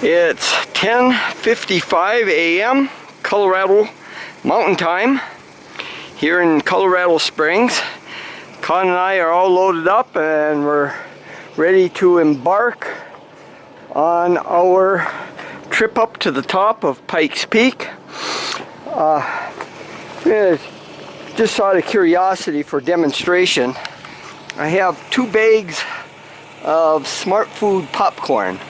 It's 10:55 a.m. Colorado Mountain Time here in Colorado Springs. Con and I are all loaded up and we're ready to embark on our trip up to the top of Pikes Peak. Just out of curiosity for demonstration, I have 2 bags of Smart Food popcorn.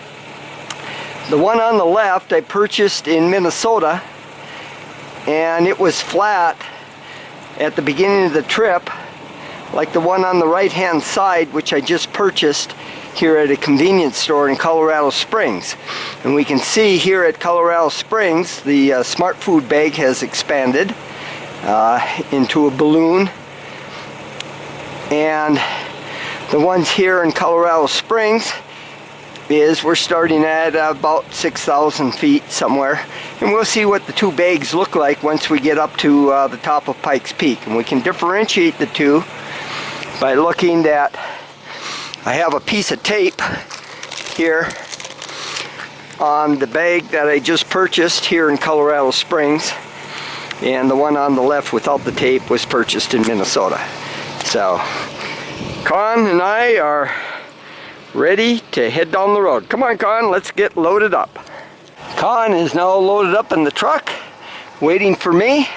The one on the left I purchased in Minnesota, and it was flat at the beginning of the trip, like the one on the right hand side, which I just purchased here at a convenience store in Colorado Springs. And we can see here at Colorado Springs the Smart Food bag has expanded into a balloon, and the ones here in Colorado Springs we're starting at about 6,000 feet somewhere, and we'll see what the 2 bags look like once we get up to the top of Pikes Peak. And we can differentiate the two by looking at, I have a piece of tape here on the bag that I just purchased here in Colorado Springs, and the one on the left without the tape was purchased in Minnesota. So Con and I are ready to head down the road. Come on, Con, let's get loaded up. Con is now loaded up in the truck, waiting for me,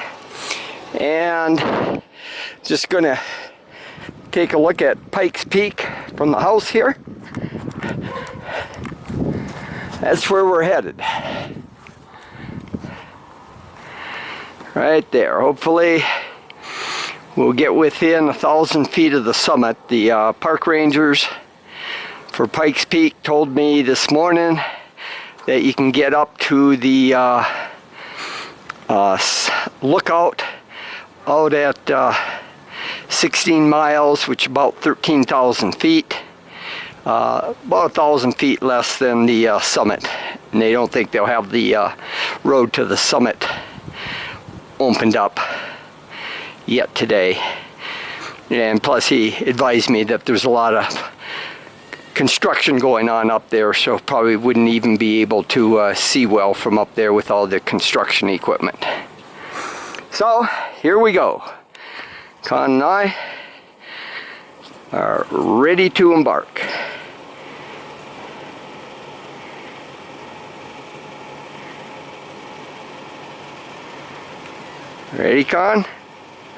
and just gonna take a look at Pikes Peak from the house here. That's where we're headed. Right there. Hopefully we'll get within 1,000 feet of the summit. The park rangers for Pikes Peak told me this morning that you can get up to the lookout out at 16 miles, which is about 13,000 feet, about 1,000 feet less than the summit. And they don't think they'll have the road to the summit opened up yet today. And plus he advised me that there's a lot of construction going on up there, so probably wouldn't even be able to see well from up there with all the construction equipment. So here we go. Con and I are ready to embark. Ready, Con?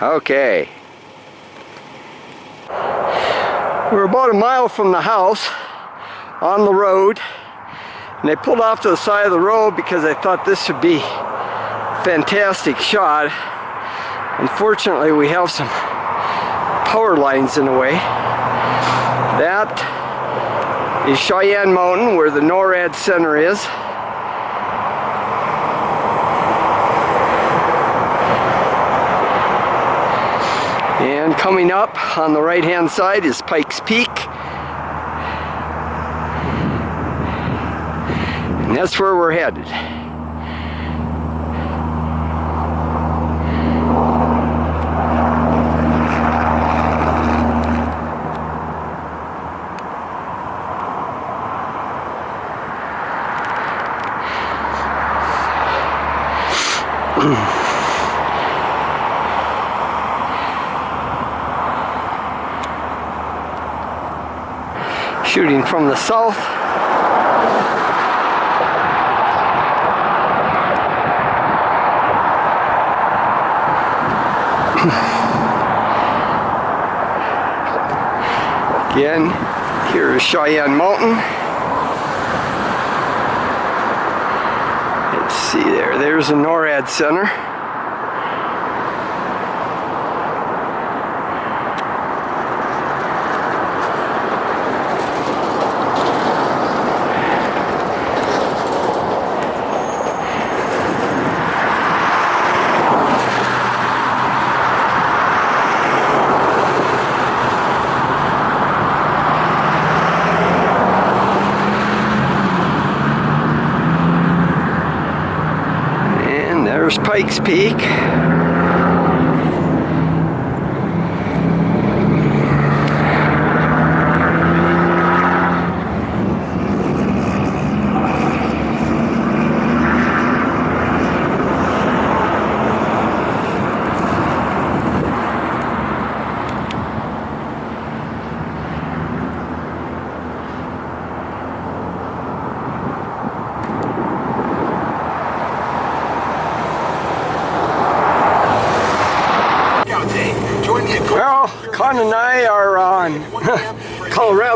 Okay. We're about a mile from the house on the road, and I pulled off to the side of the road because I thought this would be a fantastic shot. Unfortunately, we have some power lines in the way. That is Cheyenne Mountain, where the NORAD Center is. And coming up on the right hand side is Pikes Peak, and that's where we're headed. Shooting from the south. Again, here is Cheyenne Mountain. Let's see there. There's the NORAD Center. There's Pikes Peak.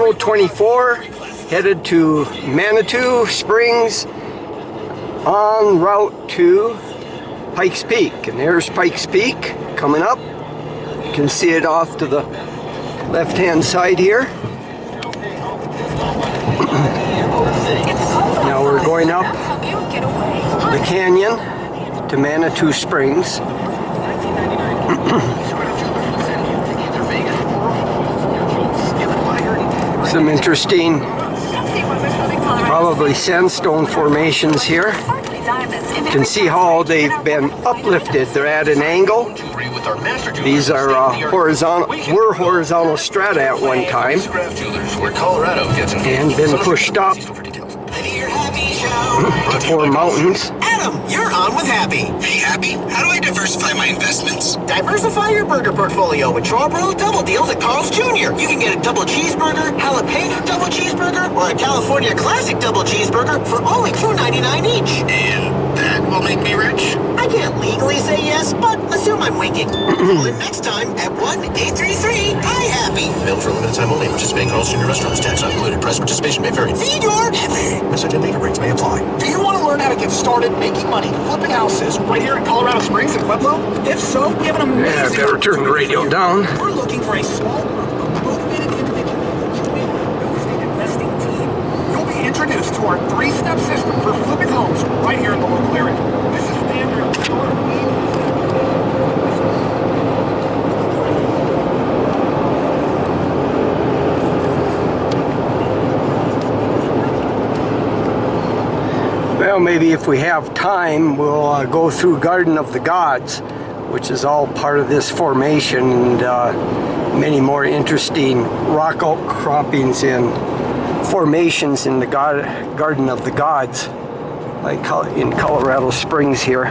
Road 24 headed to Manitou Springs en route to Pikes Peak. And there's Pikes Peak coming up. You can see it off to the left-hand side here. Now we're going up the canyon to Manitou Springs. Some interesting, probably sandstone formations here. You can see how they've been uplifted. They're at an angle. These are horizontal strata at one time and been pushed up to form mountains. Adam, you're on with Happy. Hey, Happy, how do I diversify my investments? Diversify your burger portfolio with Charbroil Double Deals at Carl's Jr. You can get a double cheeseburger, jalapeno double cheeseburger, or a California Classic double cheeseburger for only $2.99 each. And that will make me rich? I can't legally say yes, but assume I'm winking. Call in next time at 1-833-HI-HAPPY. Available for a limited time only. Participating Carl's Jr. restaurants. Tax not included. Price participation may vary. Feed your happy. Message and data rates may apply. Do you want to learn how to get started making money flipping houses right here in Colorado Springs and Pueblo? If so, we have an amazing... Yeah, I better turn the radio down. We're looking for a small group of motivated individuals to make a real estate investing team. You'll be introduced to our 3-step system for flipping homes right here in the local area. This is standard. Well, maybe if we have time, we'll go through Garden of the Gods, which is all part of this formation, and many more interesting rock outcroppings and formations in the Garden of the Gods, like in Colorado Springs here.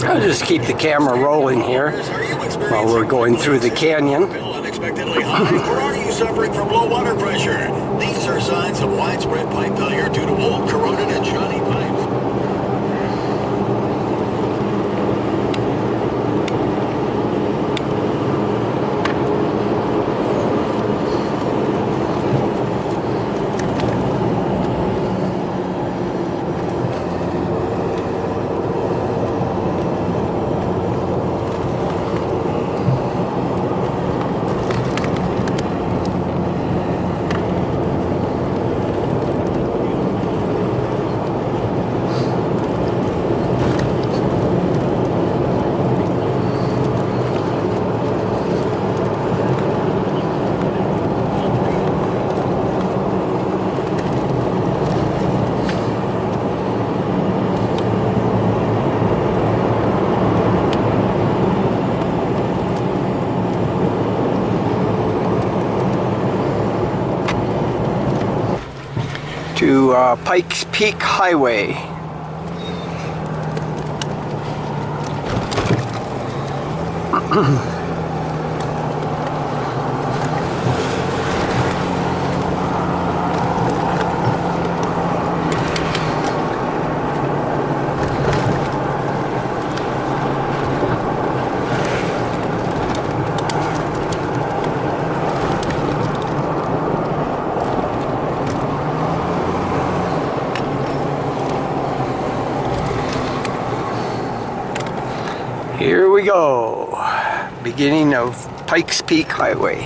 I'll just keep the camera rolling here while we're going through the canyon. Unexpectedly high, or are you suffering from low water pressure? These are signs of widespread pipe failure due to old, corroded, and shiny pipes. To Pikes Peak Highway. go. Beginning of Pikes Peak Highway.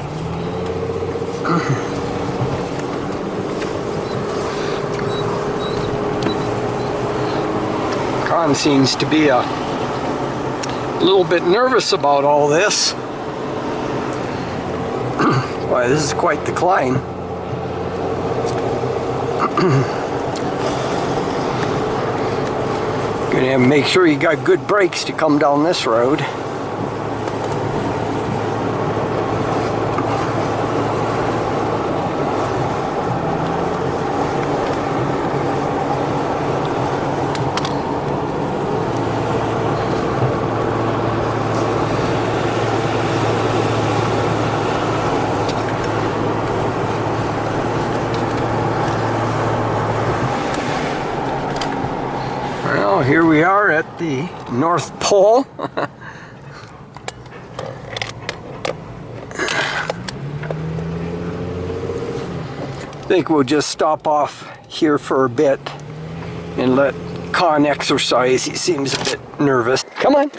Con seems to be a little bit nervous about all this. Why, this is quite the climb. Gonna have to make sure you got good brakes to come down this road. Well, here we are at the North Pole. I think we'll just stop off here for a bit and let Con exercise. He seems a bit nervous. Come on.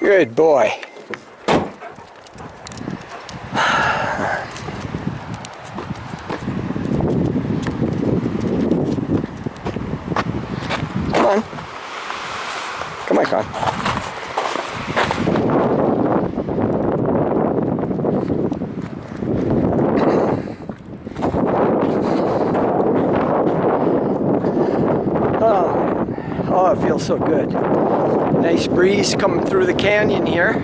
Good boy. Come on. Come on, Con. Oh, it feels so good. Nice breeze coming through the canyon here.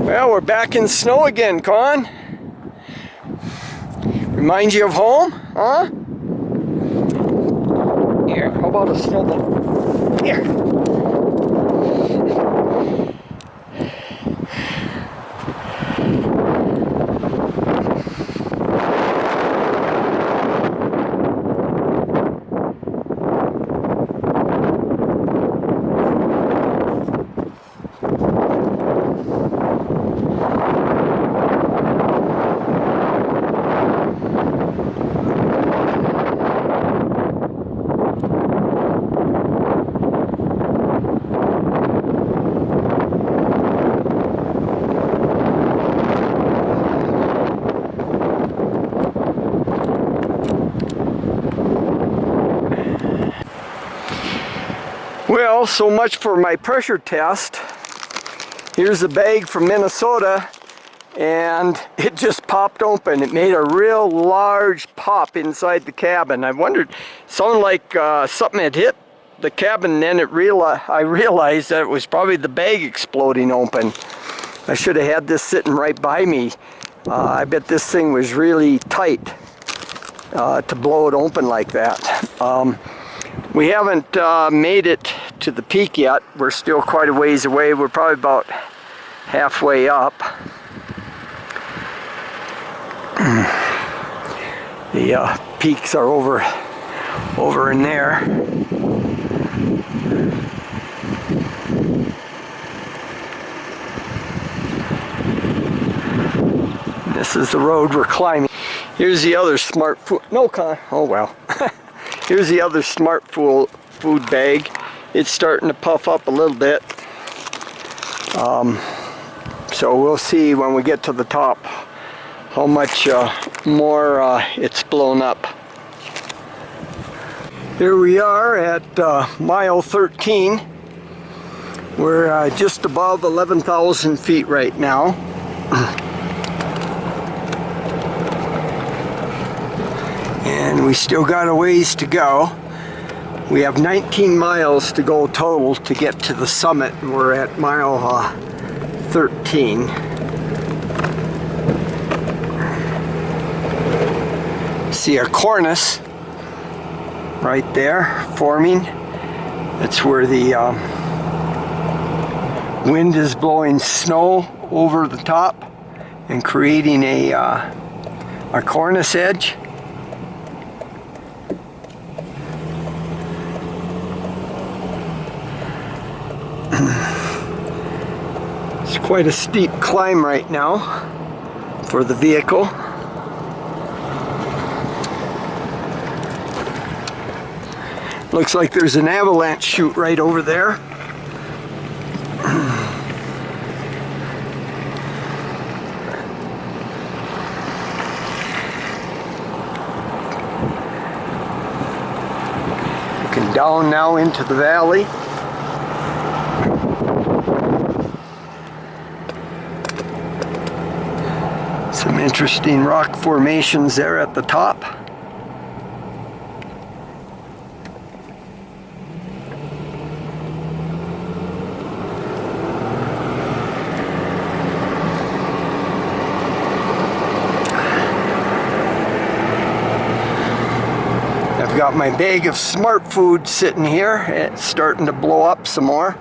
Well, we're back in snow again, Con. Reminds you of home, huh? Here, how about a snowball? Here. Well, so much for my pressure test. Here's a bag from Minnesota, and it just popped open. It made a real large pop inside the cabin. I wondered, sounded like something had hit the cabin, and then I realized that it was probably the bag exploding open. I should have had this sitting right by me. I bet this thing was really tight to blow it open like that. We haven't made it to the peak yet. We're still quite a ways away. We're probably about halfway up. The peaks are over in there. This is the road we're climbing. Here's the other smart food. No, Con. Oh well. Here's the other smart food bag. It's starting to puff up a little bit. So we'll see when we get to the top how much more it's blown up. Here we are at mile 13. We're just above 11,000 feet right now. And we still got a ways to go. We have 19 miles to go total to get to the summit, and we're at mile 13. See a cornice right there forming. That's where the wind is blowing snow over the top and creating a cornice edge. It's quite a steep climb right now. for the vehicle. Looks like there's an avalanche chute right over there. Looking down now into the valley. Some interesting rock formations there at the top. I've got my bag of smart food sitting here. It's starting to blow up some more.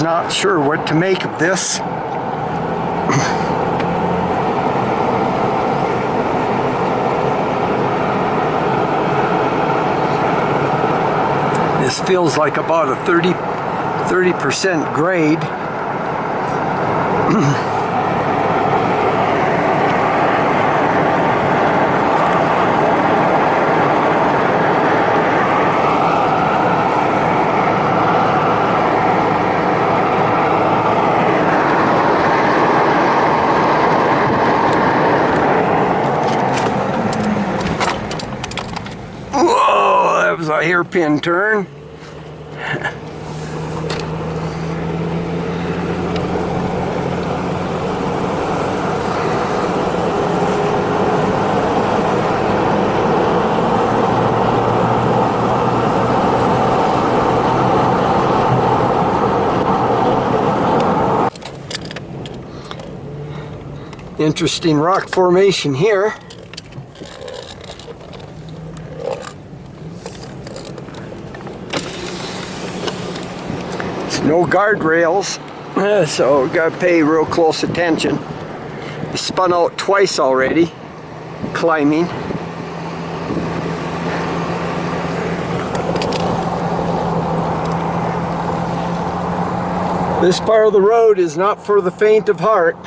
Not sure what to make of this. This feels like about a 30% grade. A hairpin turn. Interesting rock formation here. No guardrails, so gotta pay real close attention. I spun out twice already, climbing. This part of the road is not for the faint of heart.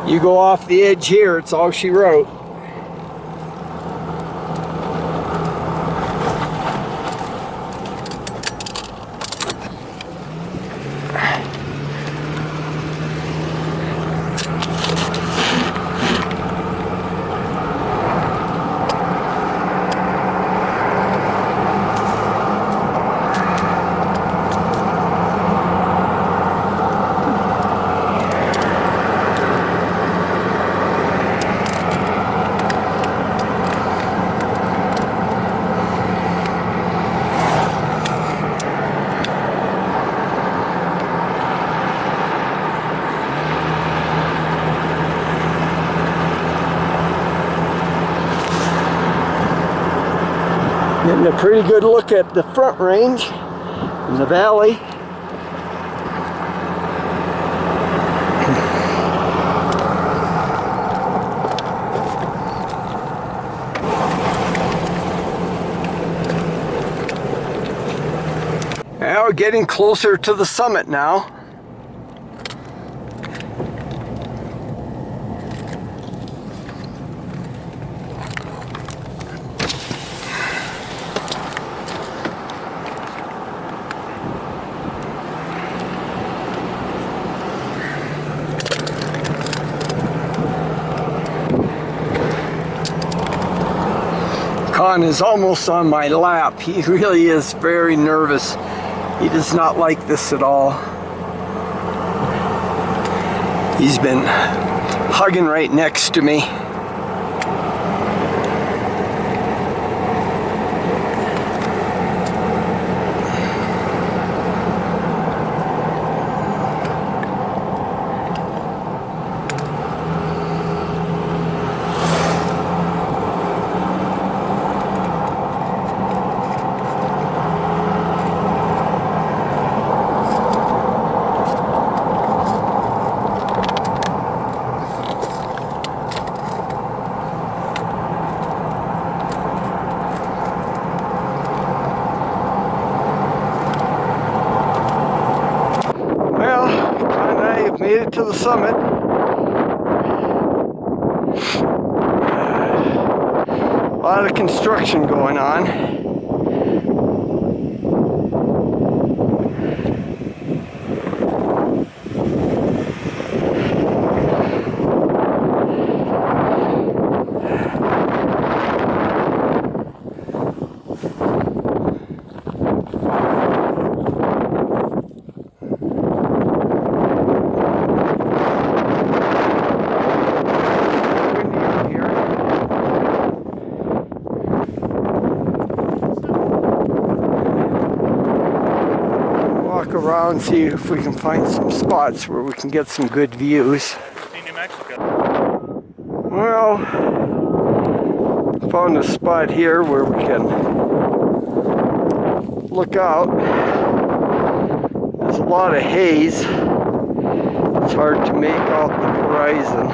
You go off the edge here, it's all she wrote. Getting a pretty good look at the front range in the valley. Now we're getting closer to the summit now. Con is almost on my lap. He really is very nervous. He does not like this at all. He's been hugging right next to me. get to the summit. A lot of construction going on. Around, see if we can find some spots where we can get some good views. New Mexico. Well, found a spot here where we can look out. There's a lot of haze. It's hard to make out the horizon.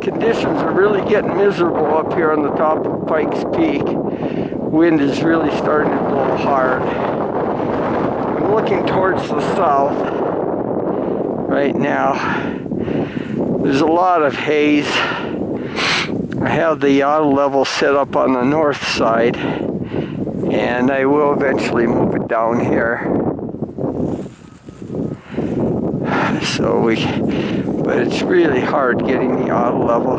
Conditions are really getting miserable up here on the top of Pikes Peak. Wind is really starting to blow hard. I'm looking towards the south right now. There's a lot of haze. I have the auto level set up on the north side, and I will eventually move it down here. But it's really hard getting the auto level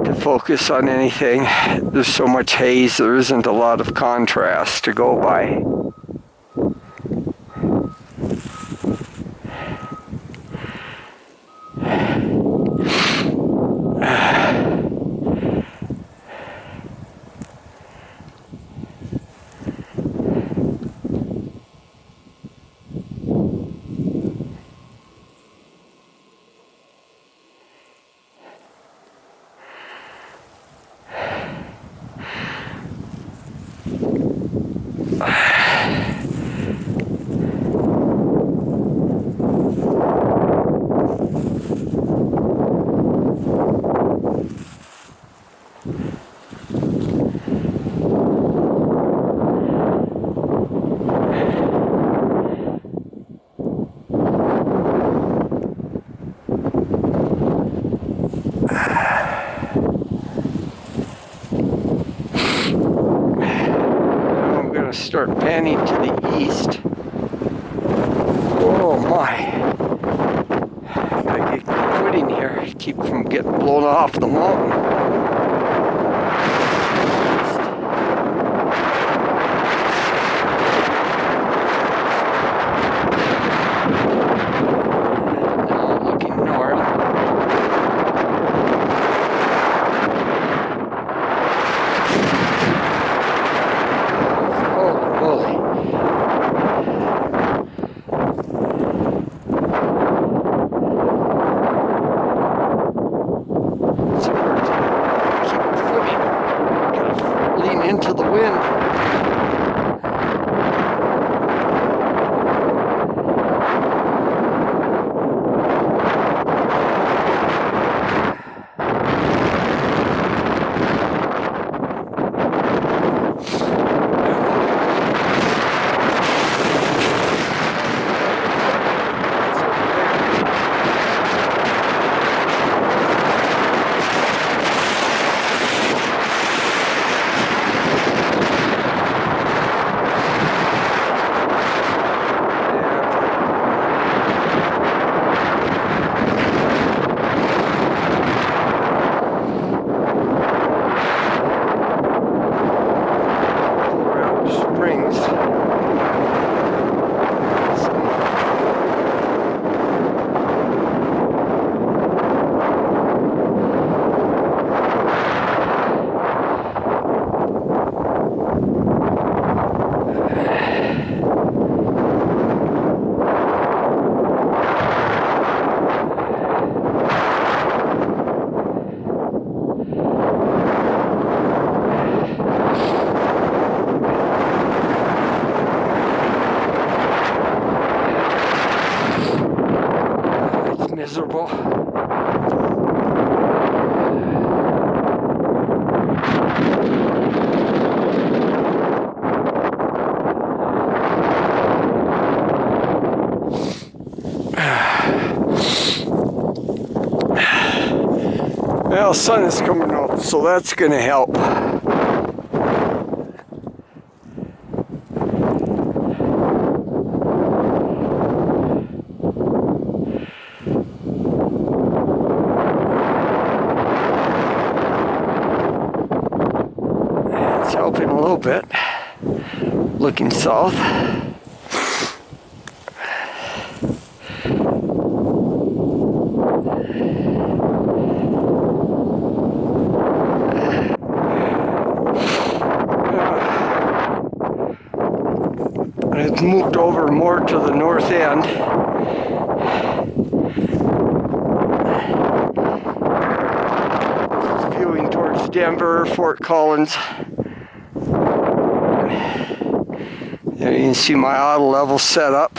to focus on anything. There's so much haze, there isn't a lot of contrast to go by. Start panning to the east. Oh my. Gotta get footing here, keep from getting blown off the mountain. Into the wind. Well, sun is coming out, so that's going to help. It's helping a little bit, looking south. It's moved over more to the north end. It's viewing towards Denver, Fort Collins. There you can see my auto level set up.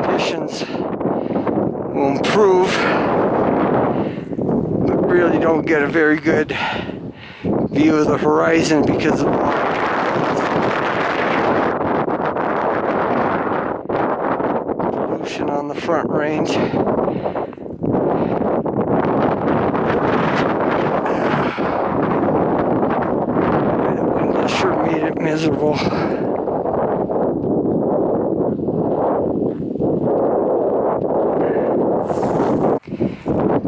Conditions will improve, but really don't get a very good view of the horizon because of pollution on the Front Range. The wind has sure made it miserable.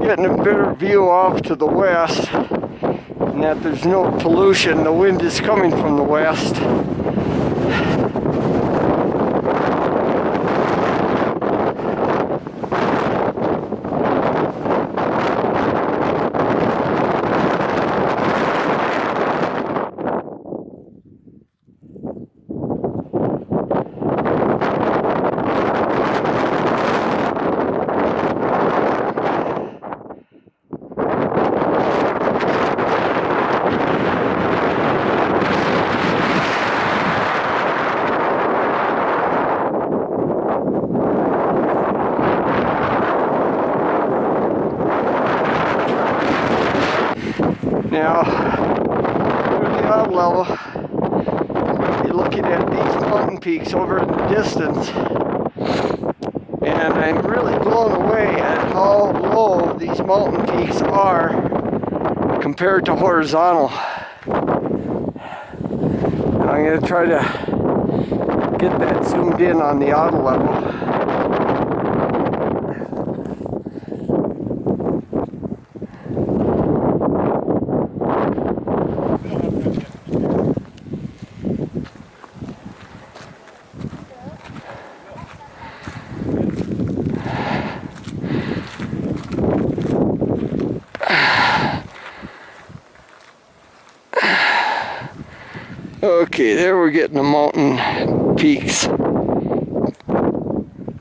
Getting a better view off to the west, and that there's no pollution. The wind is coming from the west. Now, over the auto level, you're looking at these mountain peaks over in the distance, and I'm really blown away at how low these mountain peaks are compared to horizontal. And I'm going to try to get that zoomed in on the auto level. Okay, there we're getting the mountain peaks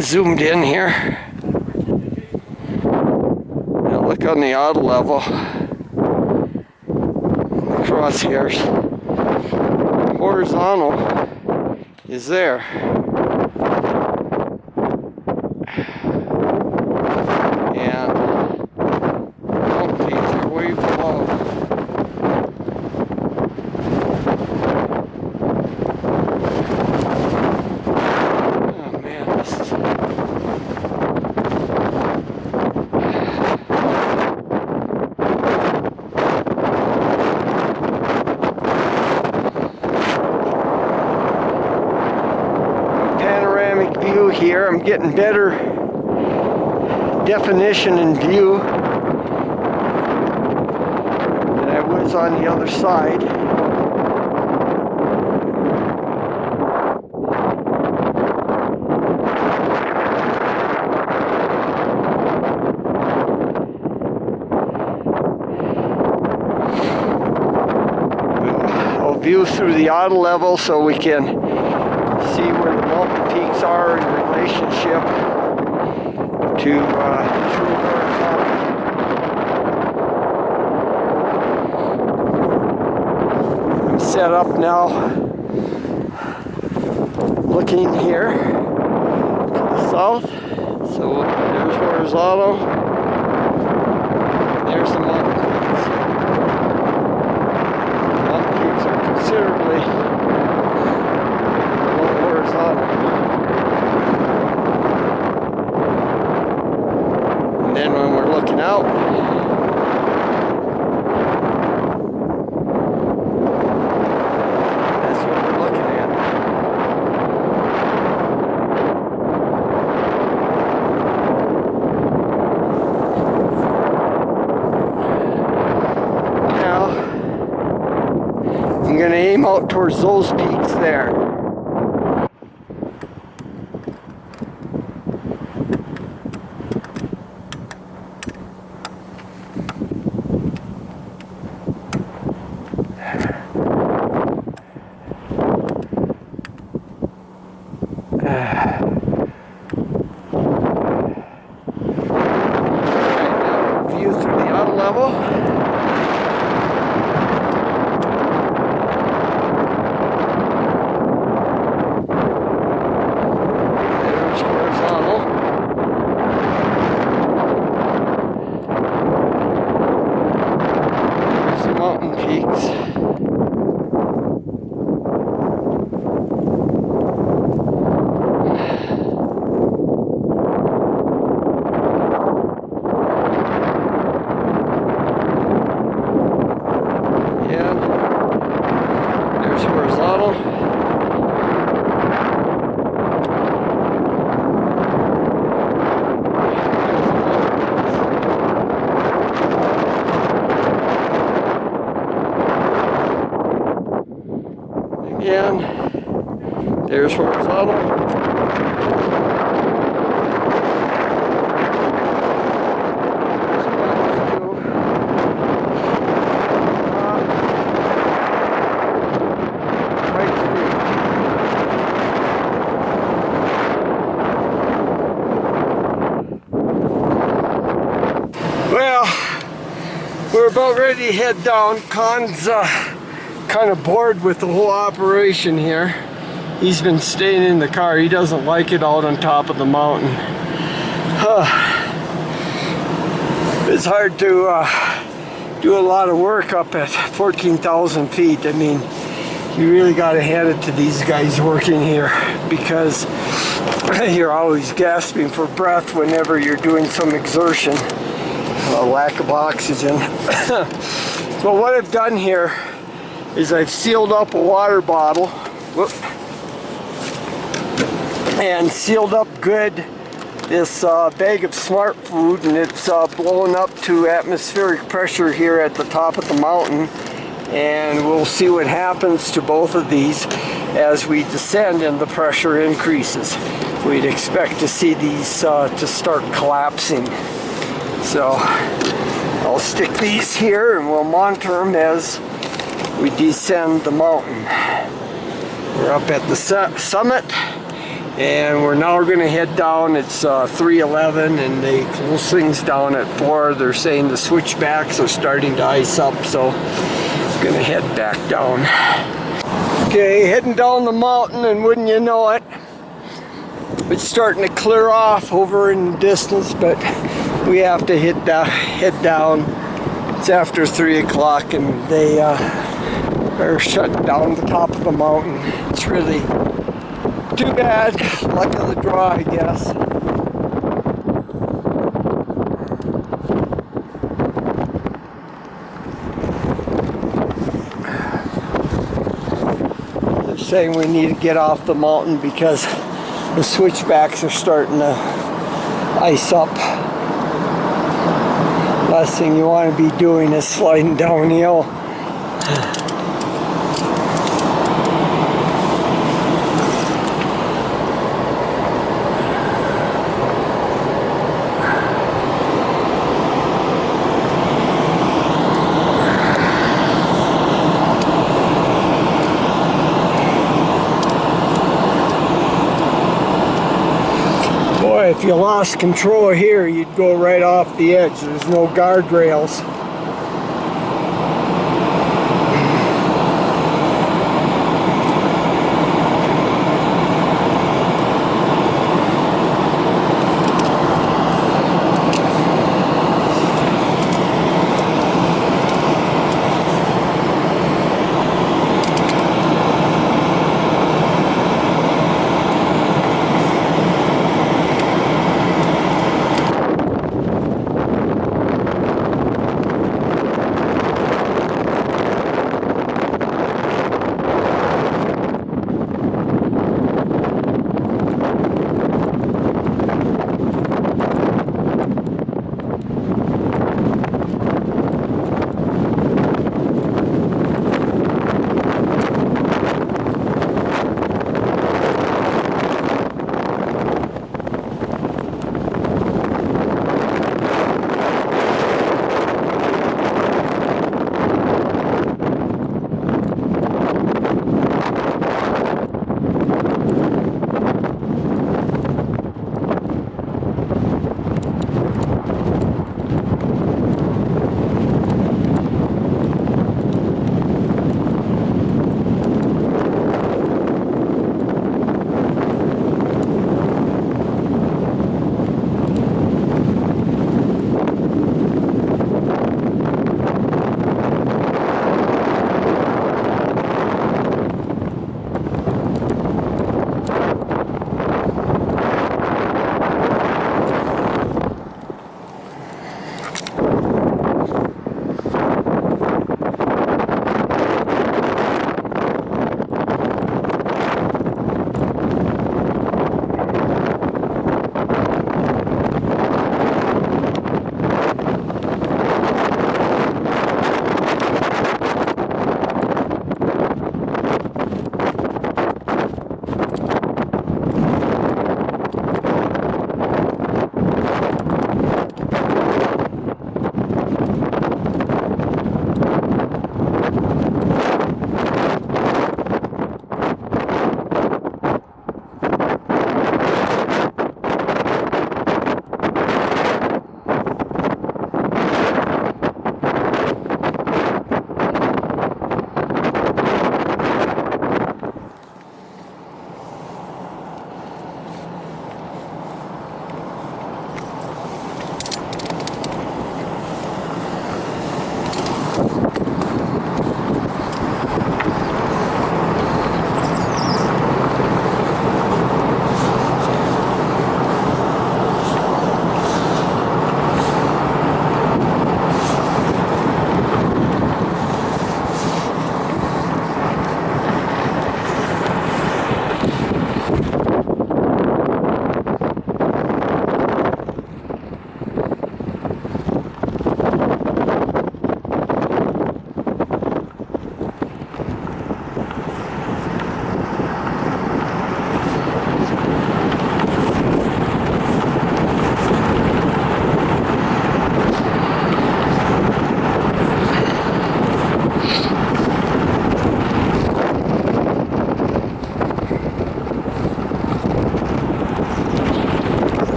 zoomed in here. Now look on the auto level. Crosshairs. Horizontal is there. And mountain peaks are way below. View here. I'm getting better definition in view than I was on the other side. I'll view through the auto level so we can see where the mountain peaks are in relationship to true horizontal. I'm set up now, looking here to the south. So there's horizontal, there's the mountain peaks. The mountain peaks are considerably horizontal. And then towards those peaks there. View through the auto level. There's horizontal. There's the mountain peaks. Horizontal. Again, there's horizontal. Well, we're about ready to head down. Con's kind of bored with the whole operation here. He's been staying in the car. He doesn't like it out on top of the mountain. It's hard to do a lot of work up at 14,000 feet. I mean, you really got to hand it to these guys working here, because you're always gasping for breath whenever you're doing some exertion. A lack of oxygen. So what I've done here is I've sealed up a water bottle. Whoop, and sealed up good this bag of smart food, and it's blowing up to atmospheric pressure here at the top of the mountain, and we'll see what happens to both of these as we descend and the pressure increases. We'd expect to see these to start collapsing. So I'll stick these here and we'll monitor them as we descend the mountain. We're up at the summit, and we're now going to head down. It's 3:11 and they close things down at 4. They're saying the switchbacks are starting to ice up, so I'm going to head back down. Okay, heading down the mountain, and wouldn't you know it, it's starting to clear off over in the distance, but we have to head down. It's after 3 o'clock and they are shutting down the top of the mountain. It's really too bad. Luck of the draw, I guess. They're saying we need to get off the mountain because the switchbacks are starting to ice up. Last thing you want to be doing is sliding downhill. If you lost control here, you'd go right off the edge. There's no guardrails.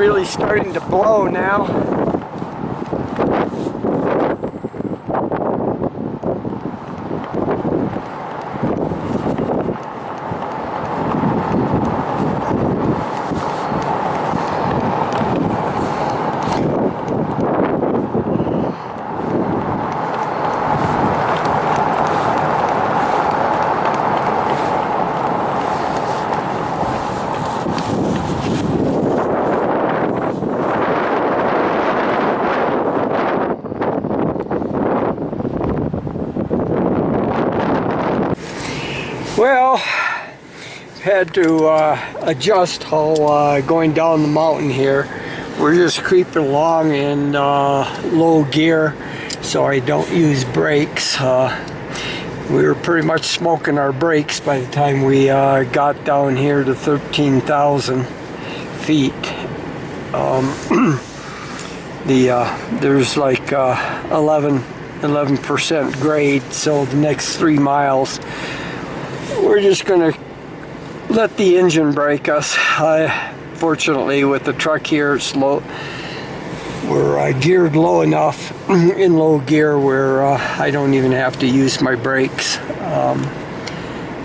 really starting to blow now. Well, had to adjust how going down the mountain here. We're just creeping along in low gear, so I don't use brakes. We were pretty much smoking our brakes by the time we got down here to 13,000 feet. There's like 11% grade, so the next 3 miles we're just gonna let the engine brake us. Fortunately, with the truck here, it's low. We're geared low enough in low gear where I don't even have to use my brakes.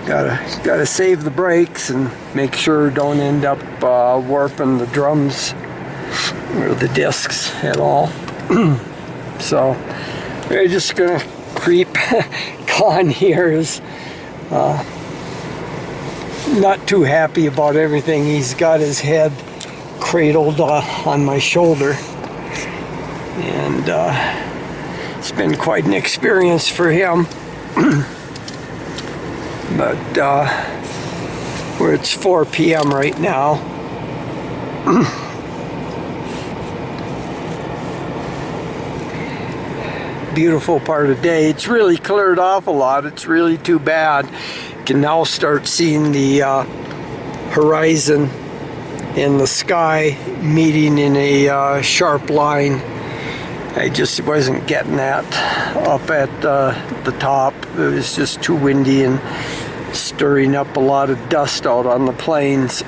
Gotta save the brakes and make sure don't end up warping the drums or the discs at all. So we're just gonna creep. Con here is not too happy about everything. He's got his head cradled on my shoulder, and it's been quite an experience for him. But where it's 4 p.m. right now. Beautiful part of the day. It's really cleared off a lot. It's really too bad. You can now start seeing the horizon and the sky meeting in a sharp line. I just wasn't getting that up at the top. It was just too windy and stirring up a lot of dust out on the plains.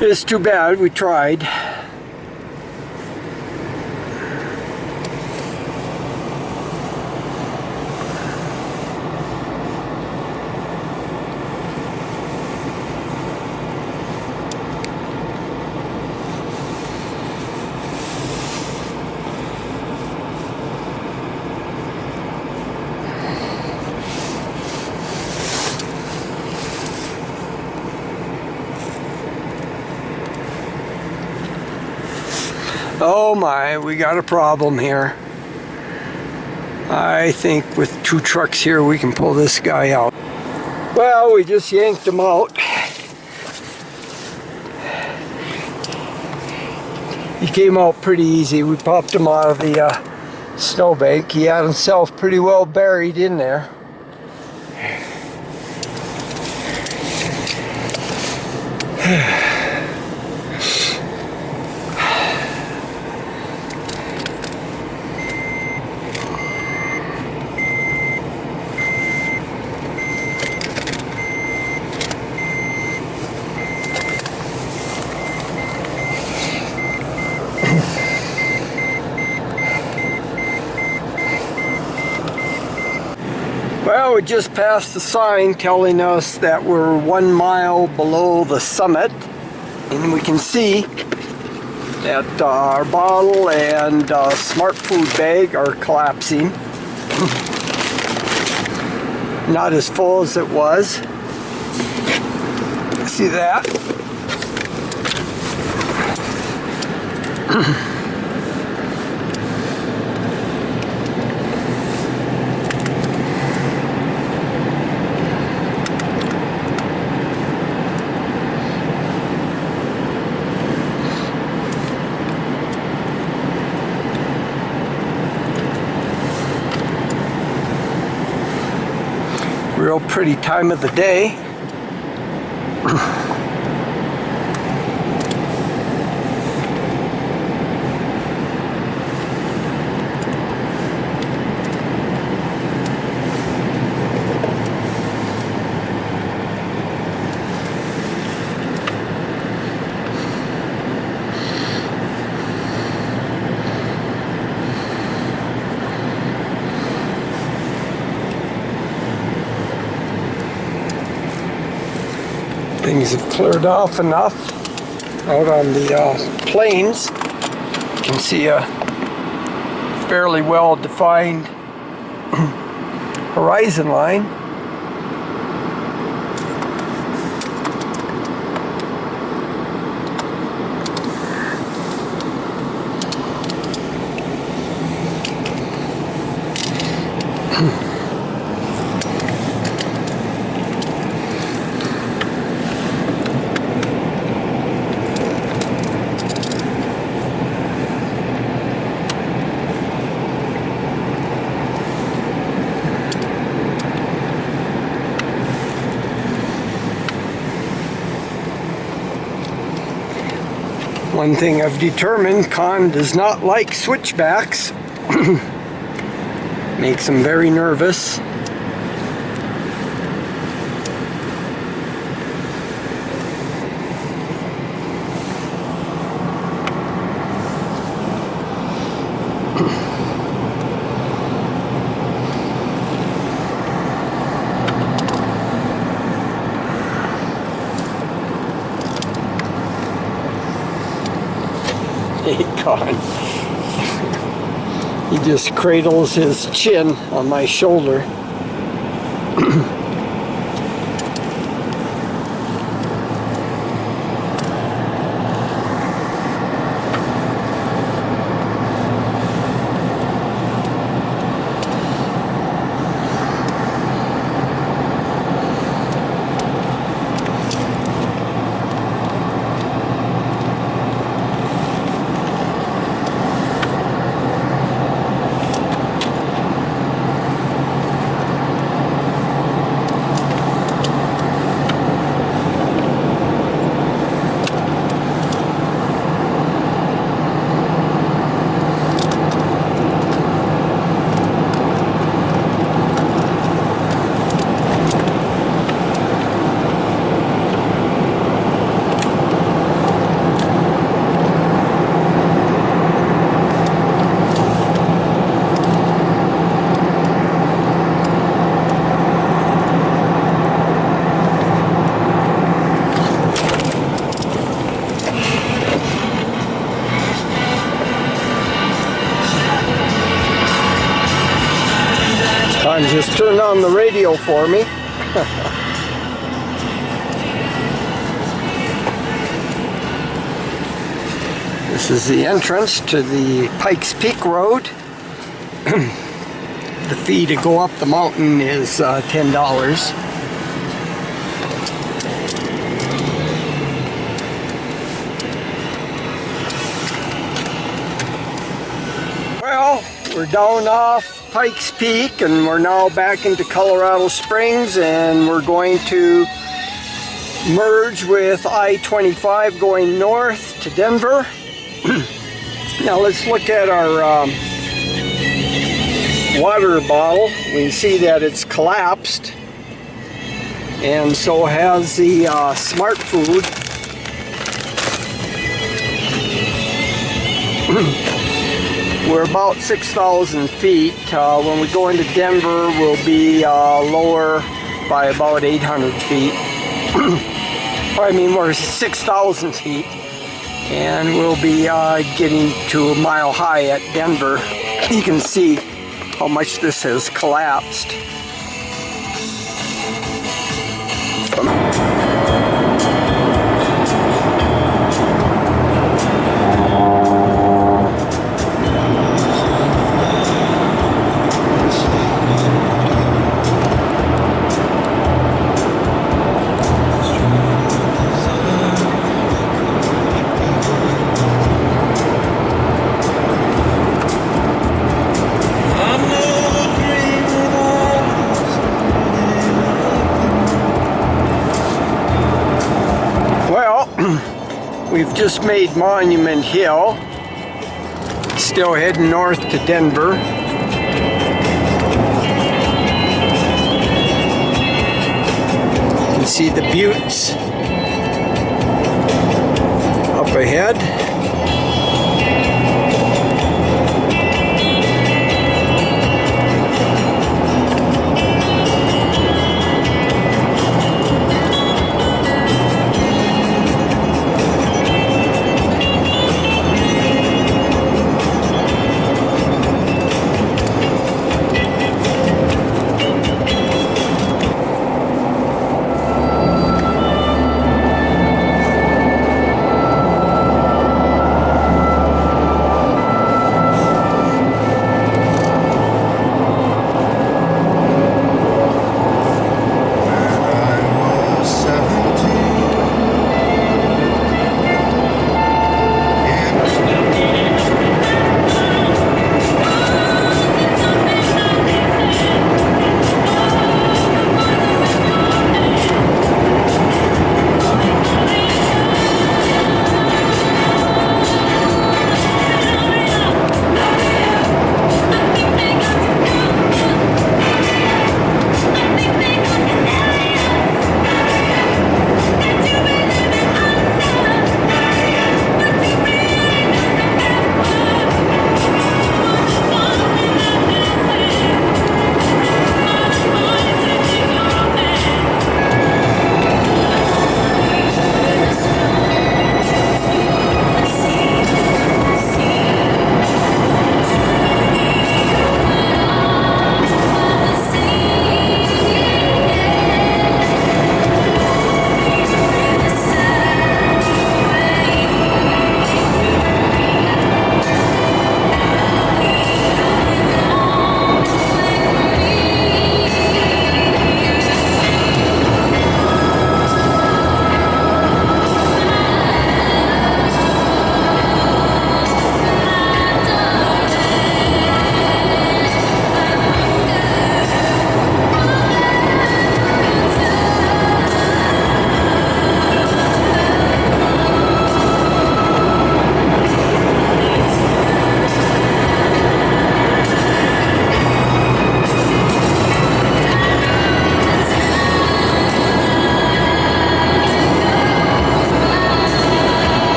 It's too bad. We tried. Oh my, we got a problem here. I think with 2 trucks here we can pull this guy out. Well, we just yanked him out. He came out pretty easy. We popped him out of the snowbank. He had himself pretty well buried in there. Well, we just passed the sign telling us that we're 1 mile below the summit, and we can see that our bottle and smart food bag are collapsing. Not as full as it was. See that? Real pretty time of the day. Things have cleared off enough out on the plains. You can see a fairly well defined horizon line. One thing I've determined, Con does not like switchbacks. Makes him very nervous. Hey, Con. He just cradles his chin on my shoulder. Con just turned on the radio for me. This is the entrance to the Pikes Peak Road. The fee to go up the mountain is $10. Well, we're down off Pikes Peak and we're now back into Colorado Springs, and we're going to merge with I-25 going north to Denver. Now let's look at our water bottle. We see that it's collapsed, and so has the Smart Food. We're about 6,000 feet. When we go into Denver, we'll be lower by about 800 feet. I mean, we're 6,000 feet, and we'll be getting to a mile high at Denver. You can see how much this has collapsed. We've just made Monument Hill, still heading north to Denver. You can see the buttes up ahead.